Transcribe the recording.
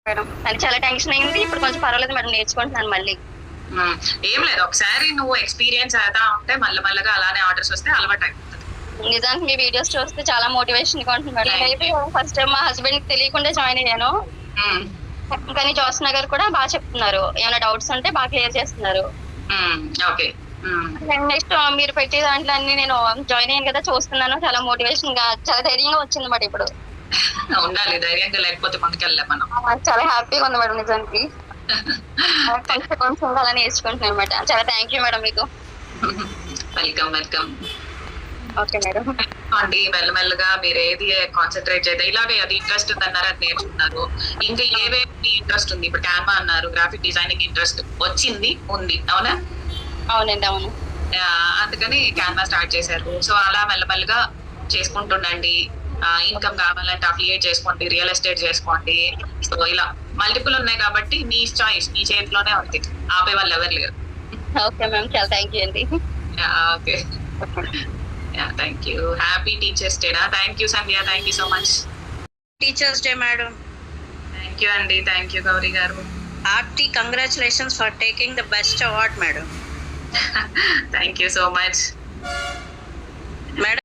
Madam అది చాలా tension అయింది. ఇప్పుడు కొంచెం పర్వాలేదు మేడం, నేర్చుకుంటున్నాను మళ్ళీ. ఏం లేదు, ఒకసారి నువ్వు ఎక్స్పీరియన్స్ అవుతా ఉంటే మళ్ళీ అలానే ఆర్డర్స్ వస్తే అలవాటు అయిపోతుంది. నిజానికి మీ వీడియోస్ చూస్తే చాలా మోటివేషన్ కొంటున్నాను మేడం. నేనైతే ఫస్ట్ టైం మా హస్బెండ్ తెలియకుండా జాయిన్ అయ్యాను. కానీ జోత్స్న గారు కూడా బాగా చెప్తున్నారు. ఏమైనా డౌట్స్ ఉంటే బాగా క్లియర్ చేస్తున్నారు. ఓకే. నెక్స్ట్ మీరు పెట్టే దాంట్లో అన్ని నేను జాయిన్ అయ్యాను కదా, చూస్తున్నాను. చాలా మోటివేషన్ గా, చాలా ధైర్యంగా వచ్చింది మాట ఇప్పుడు. ఉండాలి, ధైర్యంగా లేకపోతే ముందుకెళ్ళాం మనం. చాలా హ్యాపీగా ఉంది మేడం నిజానికి. కొంచెం కొంచెం అలా నేర్చుకుంటున్నాను అనమాట. చాలా థ్యాంక్ యూ మేడం మీకు. Welcome welcome. Okay madam. అండి మెల్లమెల్లగా మీరు ఏది కాన్సన్ట్రేట్ చేస్తే ఇలాగే అది ఇంట్రెస్ట్ ఉందన్నారు, అది నేర్చుకున్నారు. ఇంకా ఏవేమి ఇంట్రెస్ట్ ఉంది? ఇప్పుడు క్యాన్వా అన్నారు, గ్రాఫిక్ డిజైనింగ్ ఇంట్రెస్ట్ వచ్చింది, ఉంది, అవునా? అవునండి, అవును. అందుకని క్యాన్వా స్టార్ట్ చేశారు. సో అలా మెల్లమెల్లగా చేసుకుంటుండండి. ఇన్కమ్ కావాలంటే అఫిలియేట్ చేసుకోండి, రియల్ ఎస్టేట్ చేసుకోండి. సో ఇలా మల్టిపుల్ ఉన్నాయి కాబట్టి మీ చాయిస్, మీ చేతిలోనే ఉంది. ఆపే వాళ్ళు ఎవరు లేరు. ఓకే మ్యామ్, చాలా థ్యాంక్ యూ అండి. Okay, thank you. Happy teachers day. Thank you Sandhya, thank you so much. Teachers day madam. Thank you అండి, థ్యాంక్ యూ గౌరీ గారు. Aarti, congratulations for taking the best award, madam. Thank you so much. Madam.